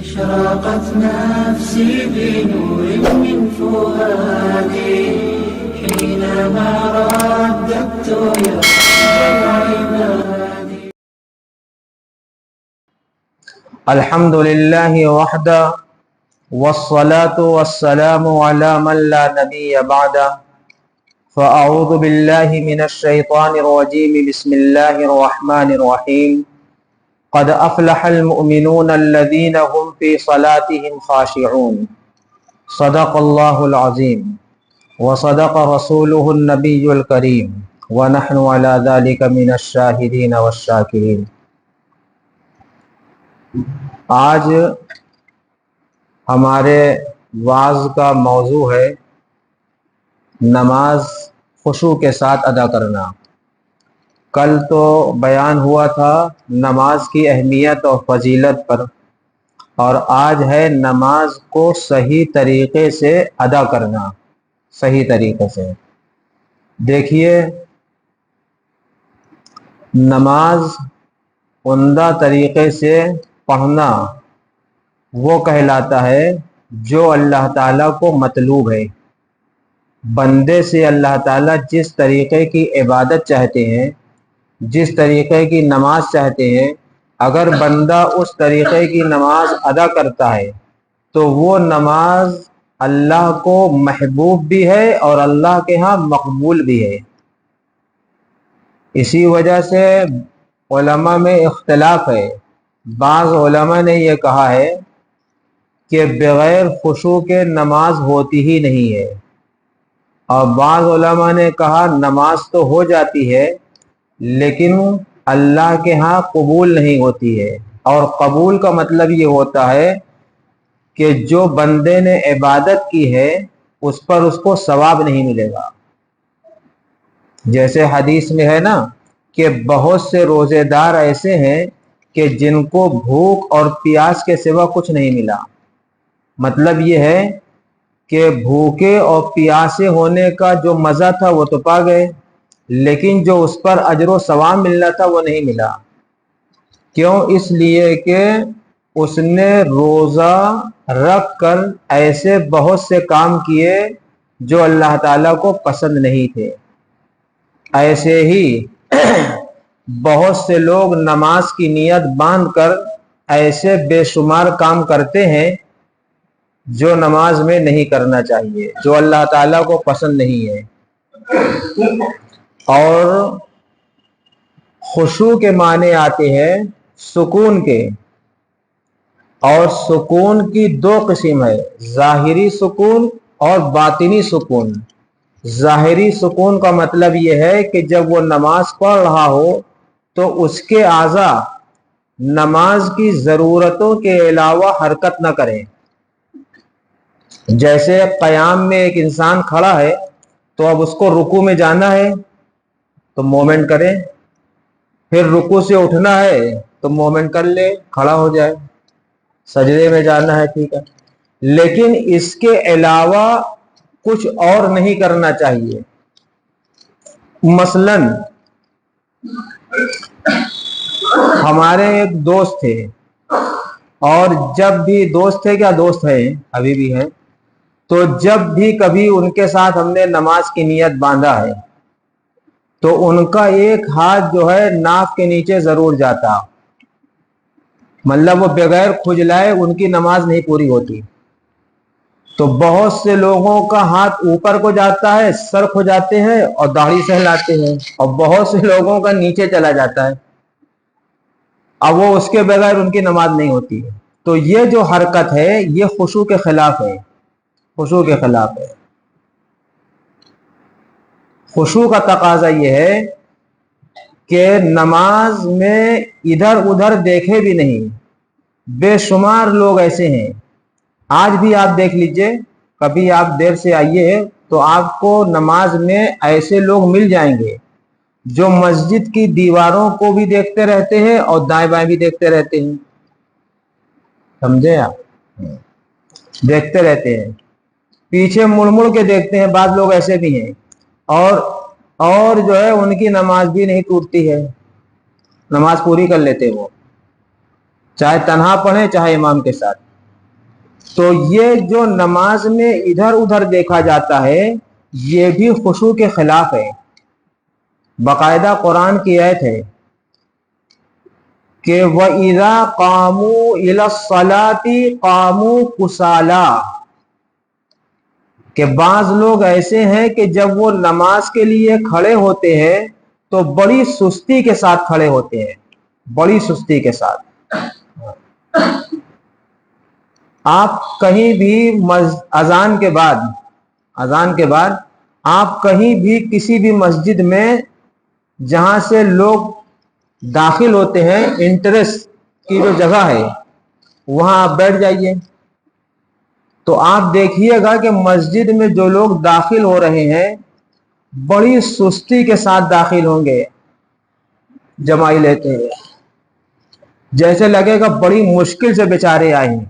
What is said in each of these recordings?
أشرقت نفسي بنور من فؤادي حينما رددت يا رب العباد. الحمد لله وحده والصلاة والسلام على من لا نبي بعده فأعوذ بالله من الشيطان الرجيم بسم الله الرحمن الرحيم قد أفلح المؤمنون الذين هم في صلاتهم خاشعون صدق الله العظيم وصدق رسوله النبي الكريم ونحن على ذلك من الشاهدين والشاكرين. آج ہمارے وعظ کا موضوع ہے نماز خشوع کے ساتھ ادا کرنا. کل تو بیان ہوا تھا نماز کی اہمیت اور فضیلت پر، اور آج ہے نماز کو صحیح طریقے سے ادا کرنا. صحیح طریقے سے دیکھیے، نماز عمدہ طریقے سے پڑھنا وہ کہلاتا ہے جو اللہ تعالیٰ کو مطلوب ہے. بندے سے اللہ تعالیٰ جس طریقے کی عبادت چاہتے ہیں، جس طریقے کی نماز چاہتے ہیں، اگر بندہ اس طریقے کی نماز ادا کرتا ہے تو وہ نماز اللہ کو محبوب بھی ہے اور اللہ کے ہاں مقبول بھی ہے. اسی وجہ سے علماء میں اختلاف ہے. بعض علماء نے یہ کہا ہے کہ بغیر خشوع کے نماز ہوتی ہی نہیں ہے، اور بعض علماء نے کہا نماز تو ہو جاتی ہے لیکن اللہ کے ہاں قبول نہیں ہوتی ہے. اور قبول کا مطلب یہ ہوتا ہے کہ جو بندے نے عبادت کی ہے اس پر اس کو ثواب نہیں ملے گا. جیسے حدیث میں ہے نا کہ بہت سے روزے دار ایسے ہیں کہ جن کو بھوک اور پیاس کے سوا کچھ نہیں ملا. مطلب یہ ہے کہ بھوکے اور پیاسے ہونے کا جو مزہ تھا وہ تو پا گئے، لیکن جو اس پر اجر و ثواب ملنا تھا وہ نہیں ملا. کیوں؟ اس لیے کہ اس نے روزہ رکھ کر ایسے بہت سے کام کیے جو اللہ تعالیٰ کو پسند نہیں تھے. ایسے ہی بہت سے لوگ نماز کی نیت باندھ کر ایسے بے شمار کام کرتے ہیں جو نماز میں نہیں کرنا چاہیے، جو اللہ تعالیٰ کو پسند نہیں ہے. اور خشوع کے معنی آتے ہیں سکون کے، اور سکون کی دو قسم ہے، ظاہری سکون اور باطنی سکون. ظاہری سکون کا مطلب یہ ہے کہ جب وہ نماز پڑھ رہا ہو تو اس کے اعضاء نماز کی ضرورتوں کے علاوہ حرکت نہ کریں. جیسے قیام میں ایک انسان کھڑا ہے تو اب اس کو رکوع میں جانا ہے تو مومنٹ کرے، پھر رکوع سے اٹھنا ہے تو مومنٹ کر لے، کھڑا ہو جائے. سجدے میں جانا ہے، ٹھیک ہے، لیکن اس کے علاوہ کچھ اور نہیں کرنا چاہیے. مثلا ہمارے ایک دوست تھے، اور جب بھی دوست تھے، کیا دوست ہیں، ابھی بھی ہیں، تو جب بھی کبھی ان کے ساتھ ہم نے نماز کی نیت باندھا ہے تو ان کا ایک ہاتھ جو ہے ناک کے نیچے ضرور جاتا. مطلب وہ بغیر کھجلائے ان کی نماز نہیں پوری ہوتی. تو بہت سے لوگوں کا ہاتھ اوپر کو جاتا ہے، سر کھو جاتے ہیں اور داڑھی سہلاتے ہیں، اور بہت سے لوگوں کا نیچے چلا جاتا ہے، اب وہ اس کے بغیر ان کی نماز نہیں ہوتی. تو یہ جو حرکت ہے یہ خشوع کے خلاف ہے، خشوع کے خلاف ہے. خشوع کا تقاضا یہ ہے کہ نماز میں ادھر ادھر دیکھے بھی نہیں. بے شمار لوگ ایسے ہیں، آج بھی آپ دیکھ لیجئے، کبھی آپ دیر سے آئیے تو آپ کو نماز میں ایسے لوگ مل جائیں گے جو مسجد کی دیواروں کو بھی دیکھتے رہتے ہیں اور دائیں بائیں بھی دیکھتے رہتے ہیں. سمجھے آپ؟ دیکھتے رہتے ہیں، پیچھے مڑ مڑ کے دیکھتے ہیں. بعض لوگ ایسے بھی ہیں، اور جو ہے ان کی نماز بھی نہیں ٹوٹتی ہے، نماز پوری کر لیتے وہ، چاہے تنہا پڑھیں چاہے امام کے ساتھ. تو یہ جو نماز میں ادھر ادھر دیکھا جاتا ہے یہ بھی خشوع کے خلاف ہے. باقاعدہ قرآن کی آیت ہے کہ وَإِذَا قَامُوا إِلَى الصَّلَاةِ قَامُوا كُسَالَىٰ، کہ بعض لوگ ایسے ہیں کہ جب وہ نماز کے لیے کھڑے ہوتے ہیں تو بڑی سستی کے ساتھ کھڑے ہوتے ہیں، بڑی سستی کے ساتھ. آپ کہیں بھی اذان کے بعد آپ کہیں بھی کسی بھی مسجد میں جہاں سے لوگ داخل ہوتے ہیں، انٹرس کی جو جگہ ہے وہاں آپ بیٹھ جائیے، تو آپ دیکھیے گا کہ مسجد میں جو لوگ داخل ہو رہے ہیں بڑی سستی کے ساتھ داخل ہوں گے، جمائی لیتے ہیں، جیسے لگے گا بڑی مشکل سے بیچارے آئے ہیں.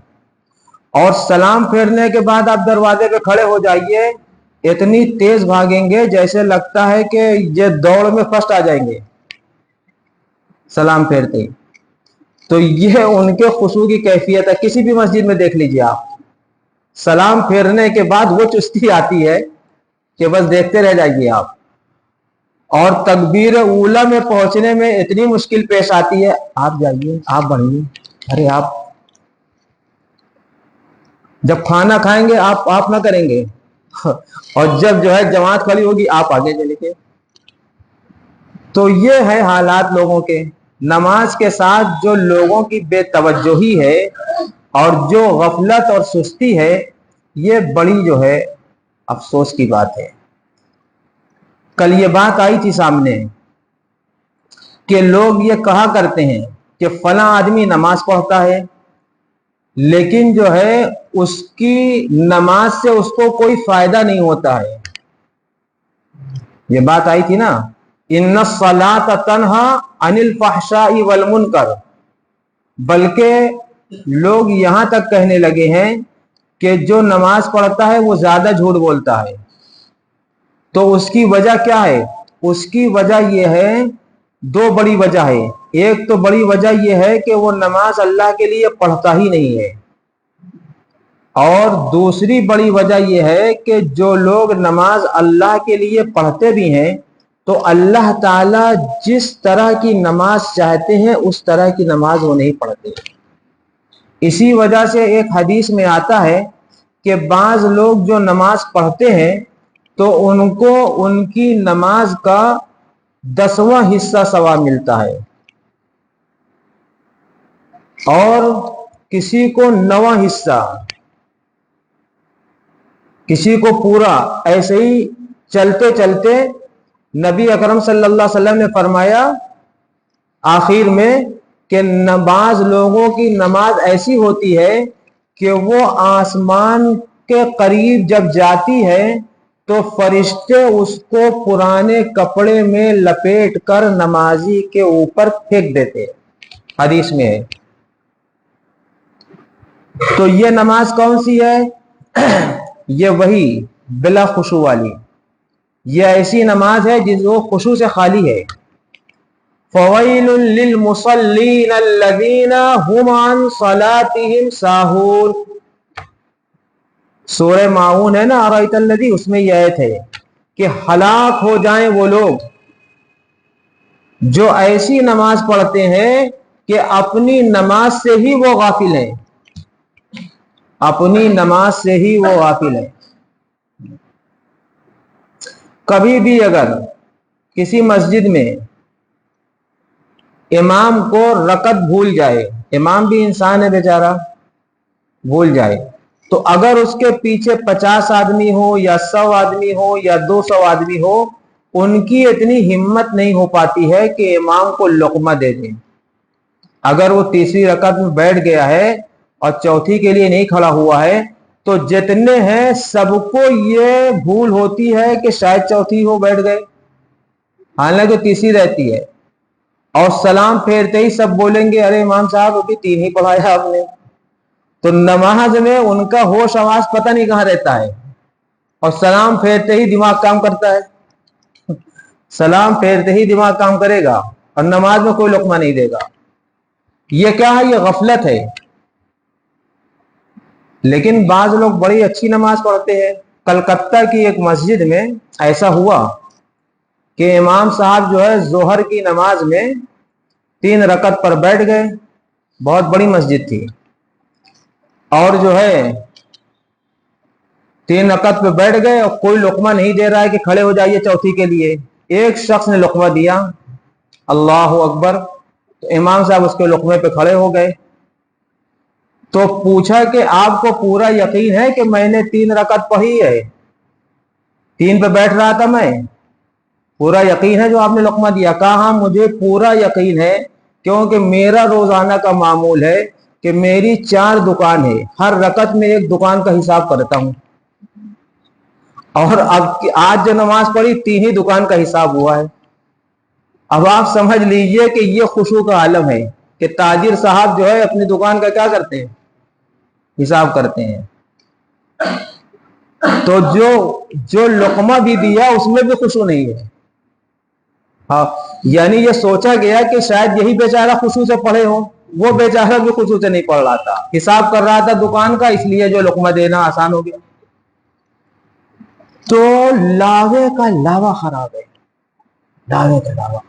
اور سلام پھیرنے کے بعد آپ دروازے پہ کھڑے ہو جائیے، اتنی تیز بھاگیں گے جیسے لگتا ہے کہ یہ دوڑ میں فرسٹ آ جائیں گے سلام پھیرتے. تو یہ ان کے خشوع کی کیفیت ہے. کسی بھی مسجد میں دیکھ لیجیے آپ، سلام پھیرنے کے بعد وہ چستی آتی ہے کہ بس دیکھتے رہ جائیے آپ. اور تکبیر اولیٰ میں پہنچنے میں اتنی مشکل پیش آتی ہے، آپ جائیے، آپ بڑھیے، ارے آپ جب کھانا کھائیں گے آپ نہ کریں گے، اور جب جو ہے جماعت کھڑی ہوگی آپ آگے چلے گے. تو یہ ہے حالات لوگوں کے. نماز کے ساتھ جو لوگوں کی بے توجہی ہے اور جو غفلت اور سستی ہے، یہ بڑی جو ہے افسوس کی بات ہے. کل یہ بات آئی تھی سامنے کہ لوگ یہ کہا کرتے ہیں کہ فلاں آدمی نماز پڑھتا ہے لیکن جو ہے اس کی نماز سے اس کو کوئی فائدہ نہیں ہوتا ہے. یہ بات آئی تھی نا، ان الصلاۃ تنہا عن الفحشاء والمنکر. بلکہ لوگ یہاں تک کہنے لگے ہیں کہ جو نماز پڑھتا ہے وہ زیادہ جھوٹ بولتا ہے. تو اس کی وجہ کیا ہے؟ اس کی وجہ یہ ہے، دو بڑی وجہ ہے. ایک تو بڑی وجہ یہ ہے کہ وہ نماز اللہ کے لیے پڑھتا ہی نہیں ہے، اور دوسری بڑی وجہ یہ ہے کہ جو لوگ نماز اللہ کے لیے پڑھتے بھی ہیں تو اللہ تعالی جس طرح کی نماز چاہتے ہیں اس طرح کی نماز وہ نہیں پڑھتے. اسی وجہ سے ایک حدیث میں آتا ہے کہ بعض لوگ جو نماز پڑھتے ہیں تو ان کو ان کی نماز کا 10واں حصہ ثواب ملتا ہے، اور کسی کو 9واں حصہ، کسی کو پورا. ایسے ہی چلتے چلتے نبی اکرم صلی اللہ علیہ وسلم نے فرمایا آخر میں کہ بعض لوگوں کی نماز ایسی ہوتی ہے کہ وہ آسمان کے قریب جب جاتی ہے تو فرشتے اس کو پرانے کپڑے میں لپیٹ کر نمازی کے اوپر پھینک دیتے. حدیث میں ہے. تو یہ نماز کون سی ہے؟ یہ وہی بلا خشوع والی. یہ ایسی نماز ہے جس وہ خشوع سے خالی ہے. فَوَيْلٌ لِّلْمُصَلِّينَ الَّذِينَ هُمْ عَن صَلَاتِهِمْ سَاهُونَ. سورہ ماعون ہے نا، ارأیت الذی، اس میں یہ آیت ہے کہ ہلاک ہو جائیں وہ لوگ جو ایسی نماز پڑھتے ہیں کہ اپنی نماز سے ہی وہ غافل ہیں، اپنی نماز سے ہی وہ غافل ہیں. کبھی بھی اگر کسی مسجد میں امام کو رکعت بھول جائے، امام بھی انسان ہے بیچارہ، بھول جائے، تو اگر اس کے پیچھے 50 آدمی ہو یا 100 آدمی ہو یا 200 آدمی ہو، ان کی اتنی ہمت نہیں ہو پاتی ہے کہ امام کو لقمہ دے دیں. اگر وہ تیسری رکعت میں بیٹھ گیا ہے اور چوتھی کے لیے نہیں کھڑا ہوا ہے تو جتنے ہیں سب کو یہ بھول ہوتی ہے کہ شاید چوتھی ہو بیٹھ گئے، حالانکہ تیسری رہتی ہے. اور سلام پھیرتے ہی سب بولیں گے ارے امام صاحب ابھی 3 ہی پڑھایا آپ نے. تو نماز میں ان کا ہوش آواز پتہ نہیں کہاں رہتا ہے، اور سلام پھیرتے ہی دماغ کام کرتا ہے. سلام پھیرتے ہی دماغ کام کرے گا اور نماز میں کوئی لقمہ نہیں دے گا. یہ کیا ہے؟ یہ غفلت ہے. لیکن بعض لوگ بڑی اچھی نماز پڑھتے ہیں. کلکتہ کی ایک مسجد میں ایسا ہوا کہ امام صاحب جو ہے ظہر کی نماز میں 3 رکعت پر بیٹھ گئے. بہت بڑی مسجد تھی اور جو ہے 3 رکعت پہ بیٹھ گئے اور کوئی لقمہ نہیں دے رہا ہے کہ کھڑے ہو جائیے چوتھی کے لیے. ایک شخص نے لقمہ دیا, اللہ اکبر, تو امام صاحب اس کے لقمے پہ کھڑے ہو گئے. تو پوچھا کہ آپ کو پورا یقین ہے کہ میں نے 3 رکعت پڑھی ہے؟ 3 پہ بیٹھ رہا تھا میں, پورا یقین ہے جو آپ نے لقمہ دیا؟ کہا ہاں مجھے پورا یقین ہے, کیونکہ میرا روزانہ کا معمول ہے کہ میری 4 دکان ہے, ہر رکعت میں ایک دکان کا حساب کرتا ہوں, اور اب آج جو نماز پڑھی 3 ہی دکان کا حساب ہوا ہے. اب آپ سمجھ لیجئے کہ یہ خشوع کا عالم ہے کہ تاجر صاحب جو ہے اپنی دکان کا کیا کرتے ہیں؟ حساب کرتے ہیں. تو جو لقمہ بھی دیا اس میں بھی خشوع نہیں ہے. ہاں, یعنی یہ سوچا گیا کہ شاید یہی بیچارہ خشوع سے پڑھے ہو, وہ بیچارہ بھی خشوع سے نہیں پڑھ رہا تھا, حساب کر رہا تھا دکان کا, اس لیے جو لقمہ دینا آسان ہو گیا. تو لاوے کا لاوا خراب ہے, لاوے کا لاوا.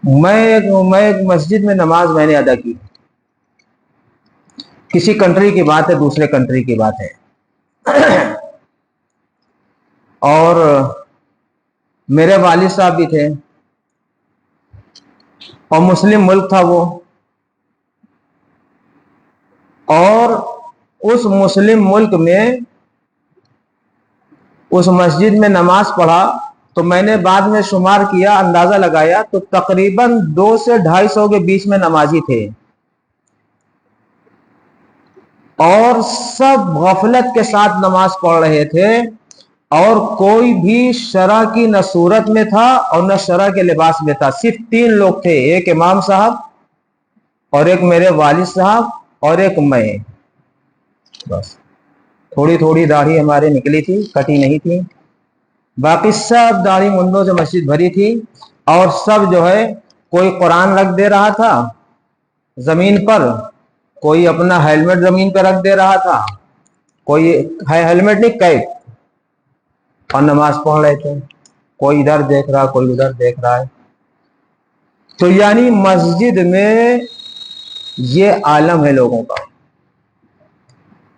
میں ایک مسجد میں نماز میں نے ادا کی, کسی کنٹری کی بات ہے, دوسرے کنٹری کی بات ہے, اور میرے والد صاحب بھی تھے اور مسلم ملک تھا وہ, اور اس مسلم ملک میں اس مسجد میں نماز پڑھا تو میں نے بعد میں شمار کیا, اندازہ لگایا تو تقریباً 200 سے 250 کے بیچ میں نمازی تھے, اور سب غفلت کے ساتھ نماز پڑھ رہے تھے, اور کوئی بھی شرع کی نہ صورت میں تھا اور نہ شرع کے لباس میں تھا. صرف 3 لوگ تھے, ایک امام صاحب اور ایک میرے والد صاحب اور ایک میں, بس. تھوڑی تھوڑی داڑھی ہمارے نکلی تھی, کٹی نہیں تھی, باقی سب داڑھی منڈوں سے مسجد بھری تھی, اور سب جو ہے کوئی قرآن رکھ دے رہا تھا زمین پر, کوئی اپنا ہیلمٹ زمین پہ رکھ دے رہا تھا, کوئی ہیلمٹ نہیں کیپ, اور نماز پڑھ رہے تھے, کوئی ادھر دیکھ رہا کوئی ادھر دیکھ رہا ہے. تو یعنی مسجد میں یہ عالم ہے لوگوں کا.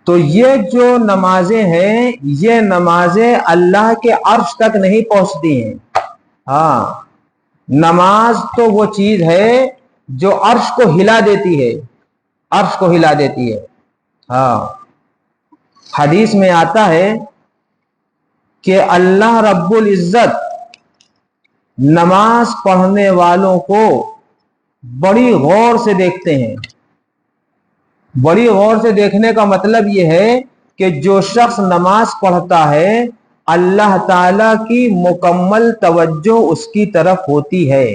تو یہ جو نمازیں ہیں یہ نمازیں اللہ کے عرش تک نہیں پہنچتی ہیں. ہاں, نماز تو وہ چیز ہے جو عرش کو ہلا دیتی ہے, عرش کو ہلا دیتی ہے. ہاں, حدیث میں آتا ہے کہ اللہ رب العزت نماز پڑھنے والوں کو بڑی غور سے دیکھتے ہیں. بڑی غور سے دیکھنے کا مطلب یہ ہے کہ جو شخص نماز پڑھتا ہے اللہ تعالی کی مکمل توجہ اس کی طرف ہوتی ہے.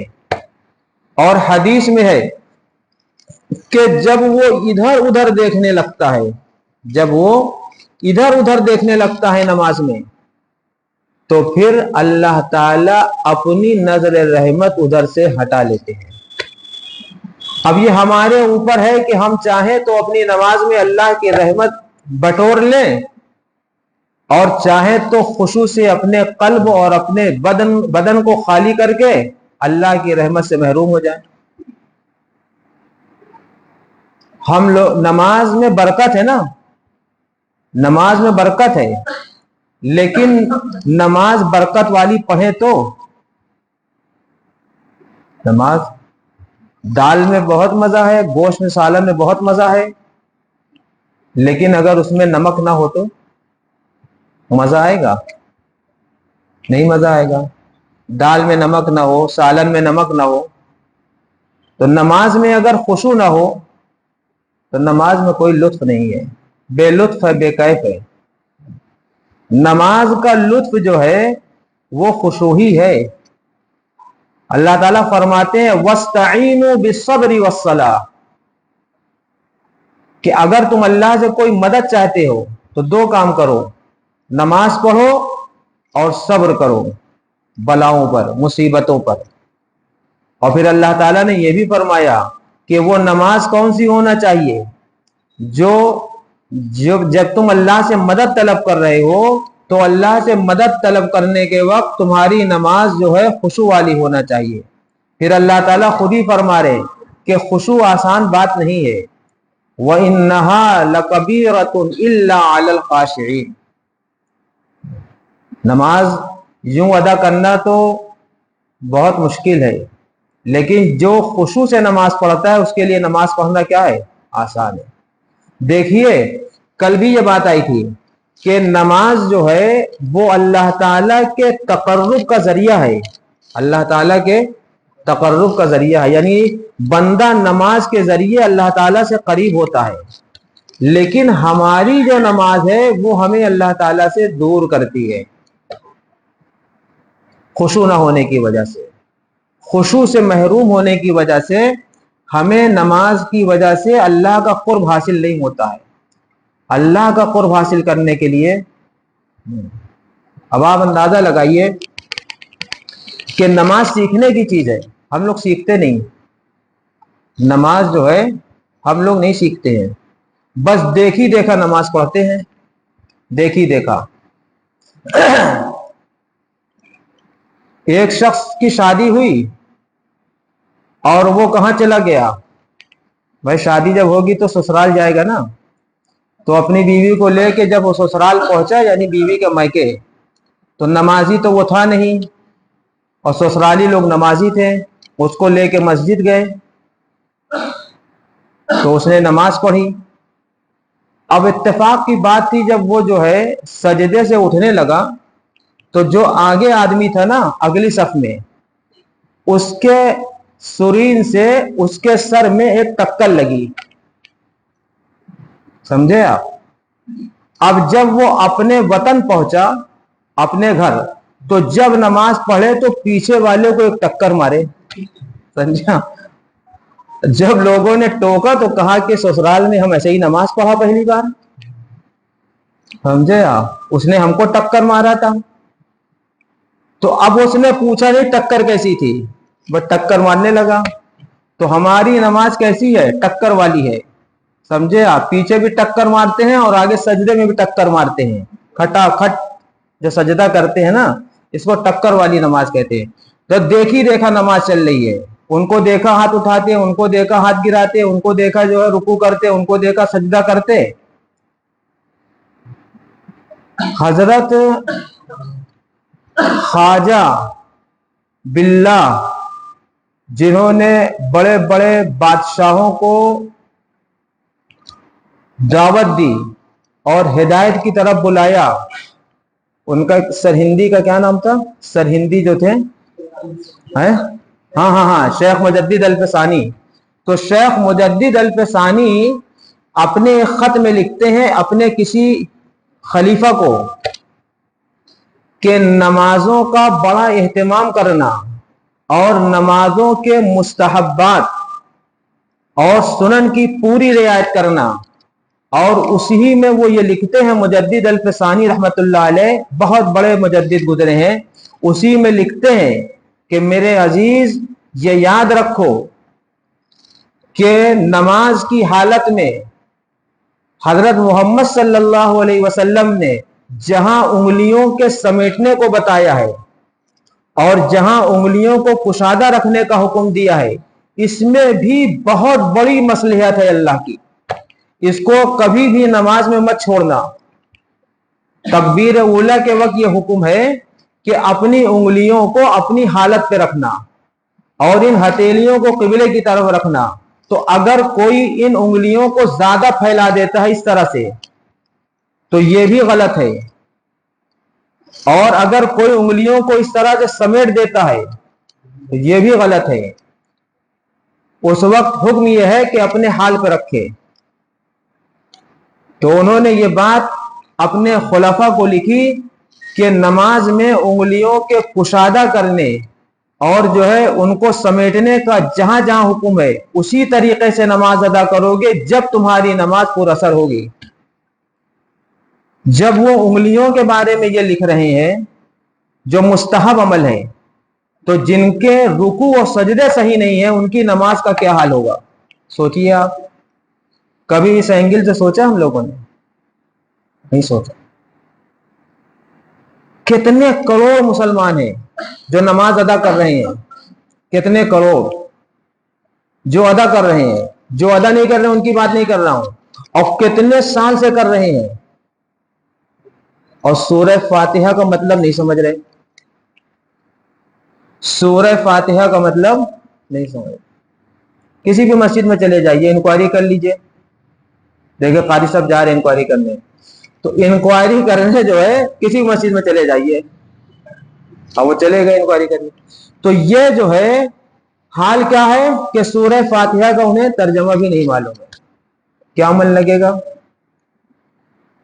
اور حدیث میں ہے کہ جب وہ ادھر ادھر دیکھنے لگتا ہے, جب وہ ادھر ادھر دیکھنے لگتا ہے نماز میں, تو پھر اللہ تعالی اپنی نظر رحمت ادھر سے ہٹا لیتے ہیں. اب یہ ہمارے اوپر ہے کہ ہم چاہیں تو اپنی نماز میں اللہ کی رحمت بٹور لیں, اور چاہیں تو خشوع سے اپنے قلب اور اپنے بدن کو خالی کر کے اللہ کی رحمت سے محروم ہو جائیں. ہم لوگ نماز میں برکت ہے نا, نماز میں برکت ہے, لیکن نماز برکت والی پڑھیں تو نماز دال میں بہت مزہ ہے, گوشت میں سالن میں بہت مزہ ہے, لیکن اگر اس میں نمک نہ ہو تو مزہ آئے گا؟ نہیں مزہ آئے گا. دال میں نمک نہ ہو, سالن میں نمک نہ ہو, تو نماز میں اگر خشوع نہ ہو تو نماز میں کوئی لطف نہیں ہے, بے لطف ہے, بے کیف ہے. نماز کا لطف جو ہے وہ خشوع ہی ہے. اللہ تعالیٰ فرماتے ہیں وَاسْتَعِینُوا بِالصَّبْرِ وَالصَّلَاةِ, کہ اگر تم اللہ سے کوئی مدد چاہتے ہو تو 2 کام کرو, نماز پڑھو اور صبر کرو بلاؤں پر, مصیبتوں پر. اور پھر اللہ تعالیٰ نے یہ بھی فرمایا کہ وہ نماز کون سی ہونا چاہیے جو جب تم اللہ سے مدد طلب کر رہے ہو تو اللہ سے مدد طلب کرنے کے وقت تمہاری نماز جو ہے خشوع والی ہونا چاہیے. پھر اللہ تعالیٰ خود ہی فرما رہے کہ خشوع آسان بات نہیں ہے. وَإِنَّهَا لَكَبِيرَةٌ إِلَّا عَلَى الْخَاشِعِينَ. نماز یوں ادا کرنا تو بہت مشکل ہے، لیکن جو خشوع سے نماز پڑھتا ہے اس کے لیے نماز پڑھنا کیا ہے؟ آسان ہے. دیکھیے کل بھی یہ بات آئی تھی کہ نماز جو ہے وہ اللہ تعالیٰ کے تقرب کا ذریعہ ہے. اللہ تعالیٰ کے تقرب کا ذریعہ ہے، یعنی بندہ نماز کے ذریعے اللہ تعالیٰ سے قریب ہوتا ہے. لیکن ہماری جو نماز ہے وہ ہمیں اللہ تعالیٰ سے دور کرتی ہے خشوع نہ ہونے کی وجہ سے. خشوع سے محروم ہونے کی وجہ سے ہمیں نماز کی وجہ سے اللہ کا قرب حاصل نہیں ہوتا ہے. اللہ کا قرب حاصل کرنے کے لیے اب آپ اندازہ لگائیے کہ نماز سیکھنے کی چیز ہے، ہم لوگ سیکھتے نہیں. نماز جو ہے ہم لوگ نہیں سیکھتے ہیں، بس دیکھی دیکھا نماز پڑھتے ہیں. دیکھی دیکھا ایک شخص کی شادی ہوئی اور وہ کہاں چلا گیا؟ بھائی شادی جب ہوگی تو سسرال جائے گا نا، تو اپنی بیوی کو لے کے جب وہ سسرال پہنچا یعنی بیوی کے میکے، تو نمازی تو وہ تھا نہیں اور سسرالی لوگ نمازی تھے. اس کو لے کے مسجد گئے تو اس نے نماز پڑھی. اب اتفاق کی بات تھی جب وہ جو ہے سجدے سے اٹھنے لگا تو جو آگے آدمی تھا نا اگلی صف میں، اس کے سرین سے اس کے سر میں ایک ٹکر لگی. سمجھے آپ؟ اب جب وہ اپنے وطن پہنچا اپنے گھر تو جب نماز پڑھے تو پیچھے والے کو ایک ٹکر مارے. سمجھا؟ جب لوگوں نے ٹوکا تو کہا کہ سسرال میں ہم ایسے ہی نماز پڑھا پہلی بار. سمجھے آپ؟ اس نے ہم کو ٹکر مارا تھا. تو اب اس نے پوچھا نہیں ٹکر کیسی تھی، بس ٹکر مارنے لگا. تو ہماری نماز کیسی ہے؟ ٹکر والی ہے. سمجھے آپ؟ پیچھے بھی ٹکر مارتے ہیں اور آگے سجدے میں بھی ٹکر مارتے ہیں. کھٹا کھٹ جو سجدہ کرتے ہیں نا اس کو ٹکر والی نماز کہتے ہیں. تو دیکھی دیکھا نماز چل رہی ہے. ان کو دیکھا ہاتھ اٹھاتے، ان کو دیکھا ہاتھ گراتے، ان کو دیکھا جو ہے رکوع کرتے، ان کو دیکھا سجدہ کرتے. حضرت خواجہ باللہ جنہوں نے بڑے بڑے بادشاہوں کو دعوت دی اور ہدایت کی طرف بلایا، ان کا سرہندی کا کیا نام تھا؟ سرہندی جو تھے ہاں شیخ مجدد الفسانی. تو شیخ مجدد الفسانی اپنے خط میں لکھتے ہیں اپنے کسی خلیفہ کو کہ نمازوں کا بڑا اہتمام کرنا اور نمازوں کے مستحبات اور سنن کی پوری رعایت کرنا. اور اسی میں وہ یہ لکھتے ہیں مجدد الفسانی رحمت اللہ علیہ، بہت بڑے مجدد گزرے ہیں، اسی میں لکھتے ہیں کہ میرے عزیز یہ یاد رکھو کہ نماز کی حالت میں حضرت محمد صلی اللہ علیہ وسلم نے جہاں انگلیوں کے سمیٹنے کو بتایا ہے اور جہاں انگلیوں کو کشادہ رکھنے کا حکم دیا ہے، اس میں بھی بہت بڑی مصلحت ہے اللہ کی. اس کو کبھی بھی نماز میں مت چھوڑنا. تکبیر اولیٰ کے وقت یہ حکم ہے کہ اپنی انگلیوں کو اپنی حالت پہ رکھنا اور ان ہتھیلیوں کو قبلے کی طرف رکھنا. تو اگر کوئی ان انگلیوں کو زیادہ پھیلا دیتا ہے اس طرح سے تو یہ بھی غلط ہے، اور اگر کوئی انگلیوں کو اس طرح سے سمیٹ دیتا ہے تو یہ بھی غلط ہے. اس وقت حکم یہ ہے کہ اپنے حال پہ رکھے. تو انہوں نے یہ بات اپنے خلفاء کو لکھی کہ نماز میں انگلیوں کے کشادہ کرنے اور جو ہے ان کو سمیٹنے کا جہاں جہاں حکم ہے اسی طریقے سے نماز ادا کرو گے جب تمہاری نماز پر اثر ہوگی. جب وہ انگلیوں کے بارے میں یہ لکھ رہے ہیں جو مستحب عمل ہے، تو جن کے رکوع و سجدے صحیح نہیں ہیں ان کی نماز کا کیا حال ہوگا؟ سوچئے آپ. کبھی اس اینگل سے سوچا ہم لوگوں نے؟ نہیں سوچا. کتنے کروڑ مسلمان ہیں جو نماز ادا کر رہے ہیں, کتنے کروڑ جو ادا کر رہے ہیں, جو ادا نہیں کر رہے ہیں ان کی بات نہیں کر رہا ہوں, اور کتنے سال سے کر رہے ہیں اور سورہ فاتحہ کا مطلب نہیں سمجھ رہے. سورہ فاتحہ کا مطلب نہیں سمجھ رہے. کسی بھی مسجد میں چلے جائیے, انکوائری کر لیجئے, دیکھیں قاری صاحب جا رہے ہیں انکوائری کرنے, تو انکوائری کرنے جو ہے کسی بھی مسجد میں چلے جائیے, اور وہ چلے گئے انکوائری کرنے. تو یہ جو ہے حال کیا ہے کہ سورہ فاتحہ کا انہیں ترجمہ بھی نہیں معلوم ہے, کیا من لگے گا؟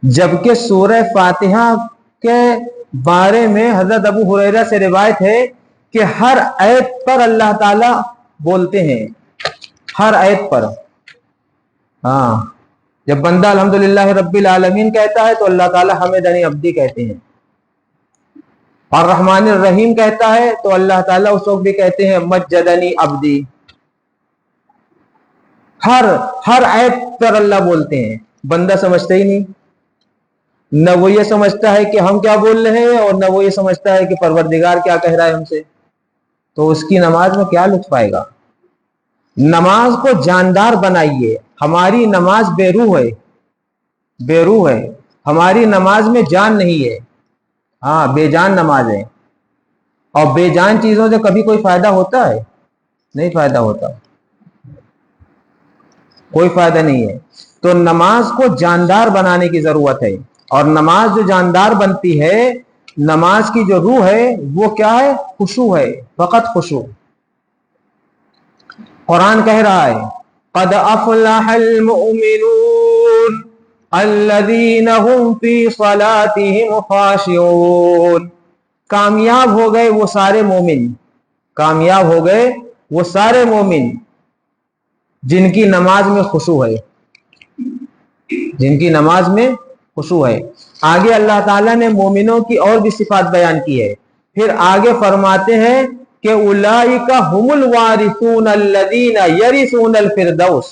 جبکہ سورہ فاتحہ کے بارے میں حضرت ابو ہریرہ سے روایت ہے کہ ہر آیت پر اللہ تعالی بولتے ہیں, ہر آیت پر. ہاں, جب بندہ الحمدللہ رب العالمین کہتا ہے تو اللہ تعالی حمدنی عبدی کہتے ہیں, اور رحمان الرحیم کہتا ہے تو اللہ تعالیٰ اس وقت بھی کہتے ہیں مجدنی عبدی. ہر آیت پر اللہ بولتے ہیں, بندہ سمجھتا ہی نہیں. نہ وہ یہ سمجھتا ہے کہ ہم کیا بول رہے ہیں, اور نہ وہ یہ سمجھتا ہے کہ پروردگار کیا کہہ رہا ہے ہم سے. تو اس کی نماز میں کیا لطف آئے گا؟ نماز کو جاندار بنائیے. ہماری نماز بے روح ہے, بے روح ہے, ہماری نماز میں جان نہیں ہے. ہاں, بے جان نماز ہے, اور بے جان چیزوں سے کبھی کوئی فائدہ ہوتا ہے؟ نہیں فائدہ ہوتا, کوئی فائدہ نہیں ہے. تو نماز کو جاندار بنانے کی ضرورت ہے, اور نماز جو جاندار بنتی ہے, نماز کی جو روح ہے وہ کیا ہے؟ خشوع ہے, فقط خشوع. قرآن کہہ رہا ہے قد افلح المؤمنون الذین هم فی صلاتهم خاشعون. کامیاب ہو گئے وہ سارے مومن, کامیاب ہو گئے وہ سارے مومن جن کی نماز میں خشوع ہے, جن کی نماز میں خشوع ہے. آگے اللہ تعالیٰ نے مومنوں کی اور بھی صفات بیان کی ہے, پھر آگے فرماتے ہیں کہ اولئک هم الوارثون الذین یرثون الفردوس,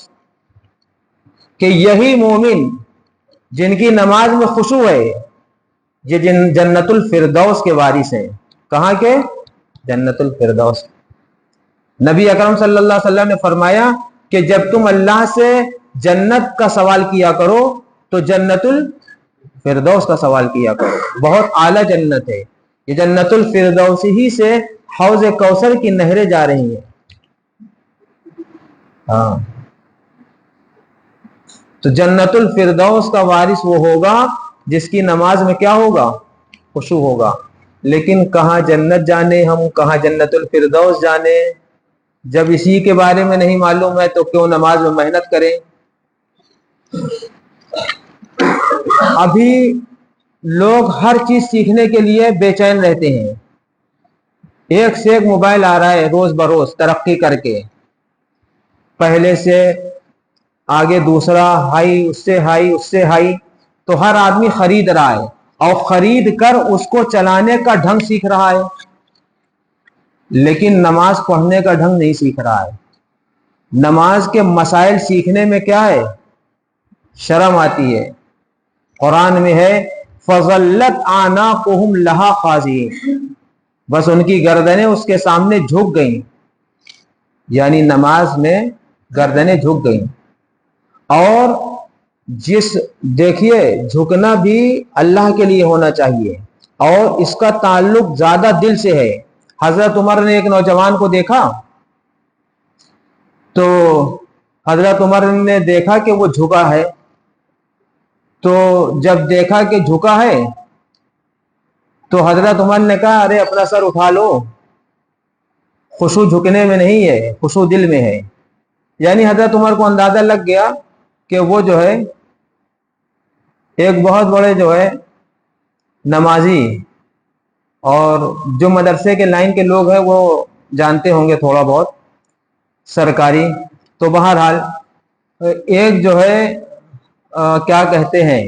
کہ یہی مومن جن کی نماز میں خشوع ہے یہ جنت الفردوس کے وارث ہیں. کہاں کے؟ جنت الفردوس. نبی اکرم صلی اللہ علیہ وسلم نے فرمایا کہ جب تم اللہ سے جنت کا سوال کیا کرو تو جنت الفردوس کا سوال کیا کرو. بہت اعلیٰ جنت ہے یہ. جنت الفردوس ہی سے حوض کوثر کی نہریں جا رہی ہیں. ہاں, تو جنت الفردوس کا وارث وہ ہوگا جس کی نماز میں کیا ہوگا؟ خشوع ہوگا. لیکن کہاں جنت جانے ہم, کہاں جنت الفردوس جانے؟ جب اسی کے بارے میں نہیں معلوم ہے تو کیوں نماز میں محنت کریں؟ ابھی لوگ ہر چیز سیکھنے کے لیے بے چین رہتے ہیں. ایک سے ایک موبائل آ رہا ہے روز بروز ترقی کر کے, پہلے سے آگے دوسرا ہائی, اس سے ہائی, اس سے ہائی. تو ہر آدمی خرید رہا ہے, اور خرید کر اس کو چلانے کا ڈھنگ سیکھ رہا ہے, لیکن نماز پڑھنے کا ڈھنگ نہیں سیکھ رہا ہے. نماز کے مسائل سیکھنے میں کیا ہے؟ شرم آتی ہے. قرآن میں ہے فَظَلَّتْ أَعْنَاقُهُمْ لَهَا خَاضِعِينَ, بس ان کی گردنیں اس کے سامنے جھک گئیں, یعنی نماز میں گردنیں جھک گئیں. اور دیکھیے جھکنا بھی اللہ کے لیے ہونا چاہیے, اور اس کا تعلق زیادہ دل سے ہے. حضرت عمر نے ایک نوجوان کو دیکھا, تو حضرت عمر نے دیکھا کہ وہ جھکا ہے, تو جب دیکھا کہ جھکا ہے تو حضرت عمر نے کہا ارے اپنا سر اٹھا لو, خشوع جھکنے میں نہیں ہے, خشوع دل میں ہے. یعنی حضرت عمر کو اندازہ لگ گیا کہ وہ جو ہے ایک بہت بڑے جو ہے نمازی, اور جو مدرسے کے لائن کے لوگ ہیں وہ جانتے ہوں گے تھوڑا بہت سرکاری. تو بہرحال ایک جو ہے کیا کہتے ہیں,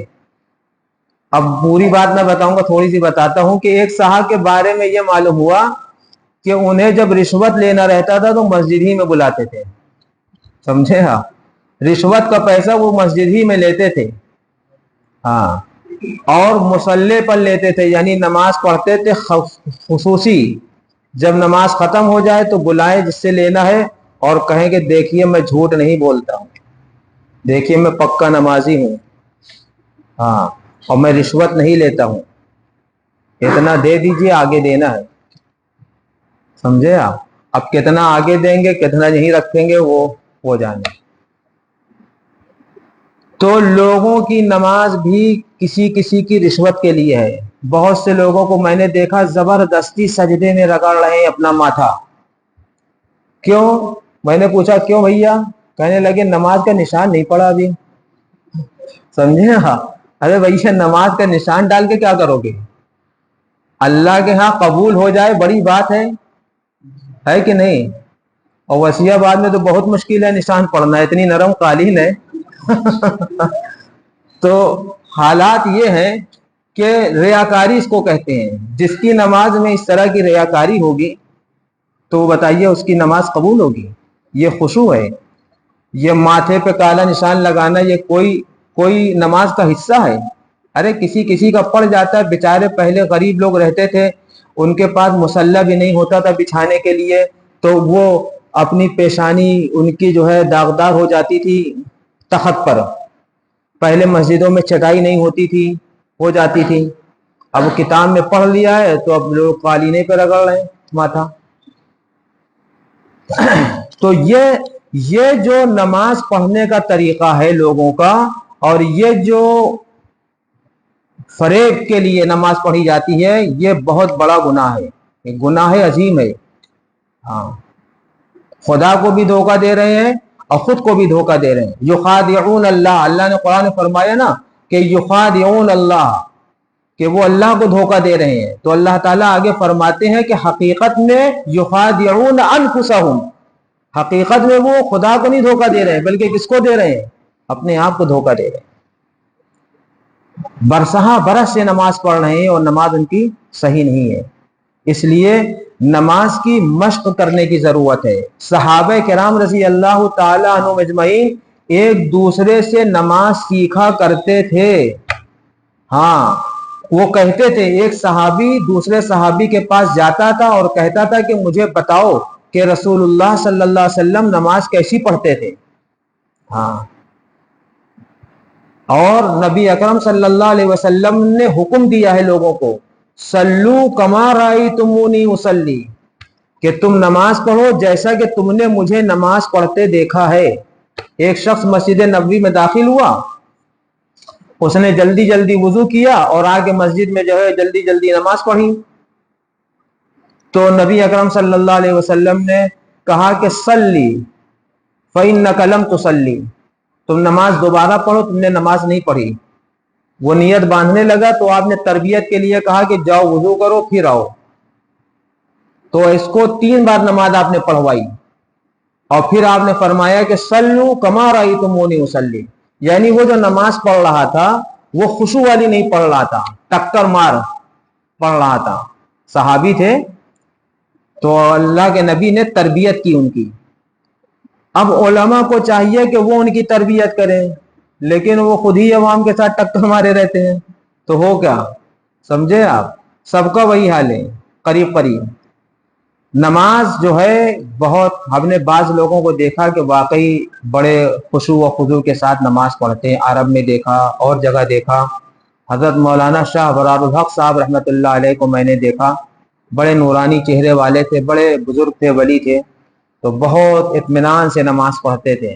اب پوری بات میں بتاؤں گا, تھوڑی سی بتاتا ہوں کہ ایک صاحب کے بارے میں یہ معلوم ہوا کہ انہیں جب رشوت لینا رہتا تھا تو مسجد ہی میں بلاتے تھے. سمجھے؟ ہاں, رشوت کا پیسہ وہ مسجد ہی میں لیتے تھے. ہاں, اور مصلی پر لیتے تھے، یعنی نماز پڑھتے تھے خصوصی، جب نماز ختم ہو جائے تو بلائیں جس سے لینا ہے اور کہیں کہ دیکھیے میں جھوٹ نہیں بولتا ہوں، دیکھیے میں پکا نمازی ہوں، ہاں، اور میں رشوت نہیں لیتا ہوں، اتنا دے دیجیے، آگے دینا ہے، سمجھے آپ؟ اب کتنا آگے دیں گے کتنا یہیں رکھیں گے وہ جانے۔ تو لوگوں کی نماز بھی کسی کسی کی رشوت کے لیے ہے۔ بہت سے لوگوں کو میں نے دیکھا زبردستی سجدے میں رگڑ رہے ہیں اپنا ماتھا، کیوں؟ میں نے پوچھا کیوں بھیا؟ کہنے لگے نماز کا نشان نہیں پڑا ابھی، سمجھے؟ ہاں، ارے بھیا نماز کا نشان ڈال کے کیا کرو گے؟ اللہ کے ہاں قبول ہو جائے بڑی بات ہے کہ نہیں؟ اور وسیع آباد میں تو بہت مشکل ہے نشان پڑھنا، اتنی نرم قالین ہے۔ تو حالات یہ ہے کہ ریاکاری اس کو کہتے ہیں، جس کی نماز میں اس طرح کی ریاکاری ہوگی تو بتائیے اس کی نماز قبول ہوگی؟ یہ خشوع ہے، یہ ماتھے پہ کالا نشان لگانا یہ کوئی نماز کا حصہ ہے؟ ارے کسی کا پڑ جاتا ہے، بیچارے پہلے غریب لوگ رہتے تھے، ان کے پاس مصلی بھی نہیں ہوتا تھا بچھانے کے لیے، تو وہ اپنی پیشانی ان کی جو ہے داغدار ہو جاتی تھی تخت پر، پہلے مسجدوں میں چٹائی نہیں ہوتی تھی، ہو جاتی تھی، اب کتاب میں پڑھ لیا ہے تو اب لوگ قالینیں پہ رگڑ رہے ہیں ماتھا۔ تو یہ جو نماز پڑھنے کا طریقہ ہے لوگوں کا، اور یہ جو فریب کے لیے نماز پڑھی جاتی ہے، یہ بہت بڑا گناہ ہے، یہ گناہ عظیم ہے۔ ہاں، خدا کو بھی دھوکہ دے رہے ہیں اور خود کو بھی دھوکہ دے رہے ہیں۔ یخادعون اللہ، اللہ نے قرآن فرمایا نا کہ یخادعون اللہ، کہ وہ اللہ کو دھوکہ دے رہے ہیں، تو اللہ تعالیٰ آگے فرماتے ہیں کہ حقیقت میں یخادعون انفسہم، حقیقت میں وہ خدا کو نہیں دھوکہ دے رہے ہیں بلکہ کس کو دے رہے ہیں؟ اپنے آپ کو دھوکہ دے رہے ہیں۔ برسہا برس سے نماز پڑھ رہے ہیں اور نماز ان کی صحیح نہیں ہے، اس لیے نماز کی مشق کرنے کی ضرورت ہے۔ صحابہ کرام رضی اللہ تعالی عنہم اجمعین ایک دوسرے سے نماز سیکھا کرتے تھے۔ ہاں، وہ کہتے تھے، ایک صحابی دوسرے صحابی کے پاس جاتا تھا اور کہتا تھا کہ مجھے بتاؤ کہ رسول اللہ صلی اللہ علیہ وسلم نماز کیسی پڑھتے تھے۔ ہاں، اور نبی اکرم صلی اللہ علیہ وسلم نے حکم دیا ہے لوگوں کو، صلو کما رأیتمونی اصلی، کہ تم نماز پڑھو جیسا کہ تم نے مجھے نماز پڑھتے دیکھا ہے۔ ایک شخص مسجد نبوی میں داخل ہوا، اس نے جلدی جلدی وضو کیا اور آ کے مسجد میں جو ہے جلدی جلدی نماز پڑھی، تو نبی اکرم صلی اللہ علیہ وسلم نے کہا کہ صلی فإنک لم تصلی، تم نماز دوبارہ پڑھو، تم نے نماز نہیں پڑھی۔ وہ نیت باندھنے لگا تو آپ نے تربیت کے لیے کہا کہ جاؤ وضو کرو پھر آؤ، تو اس کو 3 بار نماز آپ نے پڑھوائی، اور پھر آپ نے فرمایا کہ صلو کما رأیتمونی اصلی، یعنی وہ جو نماز پڑھ رہا تھا وہ خشوع والی نہیں پڑھ رہا تھا، ٹکر مار پڑھ رہا تھا، صحابی تھے، تو اللہ کے نبی نے تربیت کی ان کی۔ اب علماء کو چاہیے کہ وہ ان کی تربیت کریں، لیکن وہ خود ہی عوام کے ساتھ ٹکر مارے رہتے ہیں، تو ہو کیا؟ سمجھے آپ؟ سب کا وہی حال ہے قریب قریب۔ نماز جو ہے بہت، ہم نے بعض لوگوں کو دیکھا کہ واقعی بڑے خشوع و خضوع کے ساتھ نماز پڑھتے ہیں، عرب میں دیکھا اور جگہ دیکھا۔ حضرت مولانا شاہ ابرار الحق صاحب رحمۃ اللہ علیہ کو میں نے دیکھا، بڑے نورانی چہرے والے تھے، بڑے بزرگ تھے، ولی تھے، تو بہت اطمینان سے نماز پڑھتے تھے،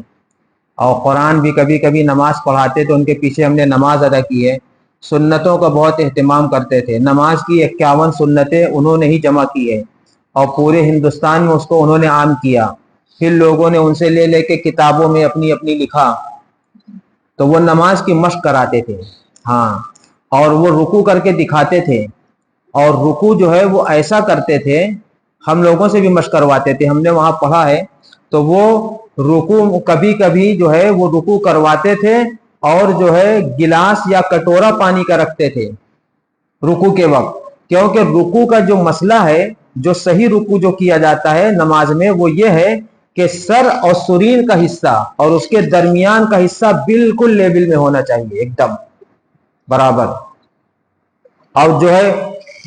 اور قرآن بھی کبھی کبھی نماز پڑھاتے تو ان کے پیچھے ہم نے نماز ادا کی ہے۔ سنتوں کا بہت اہتمام کرتے تھے، نماز کی 51 سنتیں انہوں نے ہی جمع کی ہے، اور پورے ہندوستان میں اس کو انہوں نے عام کیا، پھر لوگوں نے ان سے لے لے کے کتابوں میں اپنی اپنی لکھا، تو وہ نماز کی مشق کراتے تھے۔ ہاں، اور وہ رکوع کر کے دکھاتے تھے، اور رکوع جو ہے وہ ایسا کرتے تھے، ہم لوگوں سے بھی مشق کرواتے تھے، ہم نے وہاں پڑھا ہے، تو وہ رکوع کبھی کبھی جو ہے وہ رکوع کرواتے تھے اور جو ہے گلاس یا کٹورا پانی کا رکھتے تھے رکوع کے وقت، کیونکہ رکوع کا جو مسئلہ ہے، جو صحیح رکوع جو کیا جاتا ہے نماز میں، وہ یہ ہے کہ سر اور سرین کا حصہ اور اس کے درمیان کا حصہ بالکل لیول میں ہونا چاہیے، ایک دم برابر، اور جو ہے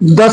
10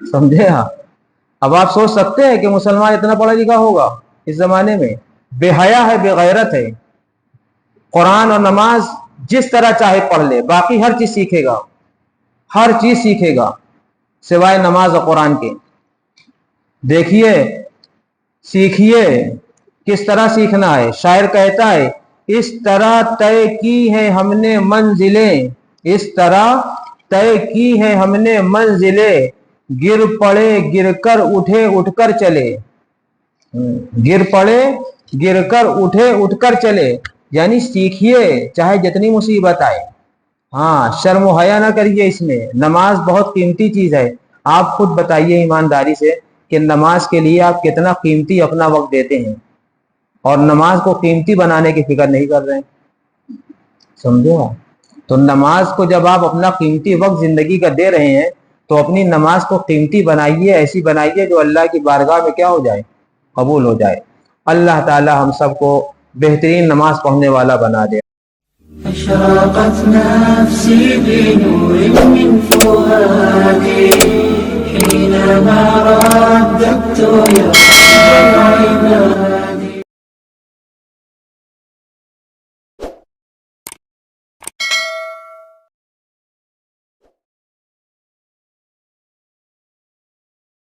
سمجھے آپ؟ اب آپ سوچ سکتے ہیں کہ مسلمان اتنا پڑھا لکھا ہوگا اس زمانے میں؟ بے حیا ہے، بے غیرت ہے. قرآن اور نماز جس طرح چاہے پڑھ لے، باقی ہر چیز سیکھے گا، ہر چیز سیکھے گا سوائے نماز اور قرآن کے. دیکھیے، سیکھیے، کس طرح سیکھنا ہے. شاعر کہتا ہے اس طرح طے کی ہے ہم نے منزلیں، اس طرح طے کی ہے ہم نے منزلیں، گر پڑے گر کر اٹھے اٹھ کر چلے. گر پڑے گر کر اٹھے اٹھ کر چلے. یعنی سیکھیے چاہے جتنی مصیبت آئے. ہاں، شرم و حیا نہ کریے اس میں. نماز بہت قیمتی چیز ہے. آپ خود بتائیے ایمانداری سے کہ نماز کے لیے آپ کتنا قیمتی اپنا وقت دیتے ہیں، اور نماز کو قیمتی بنانے کی فکر نہیں کر رہے ہیں. سمجھو آپ؟ تو نماز کو جب آپ اپنا قیمتی وقت زندگی کا دے رہے ہیں تو اپنی نماز کو قیمتی بنائیے، ایسی بنائیے جو اللہ کی بارگاہ میں کیا ہو جائے؟ قبول ہو جائے. اللہ تعالی ہم سب کو بہترین نماز پڑھنے والا بنا دے. أشرقت نفسي بنور من فؤادي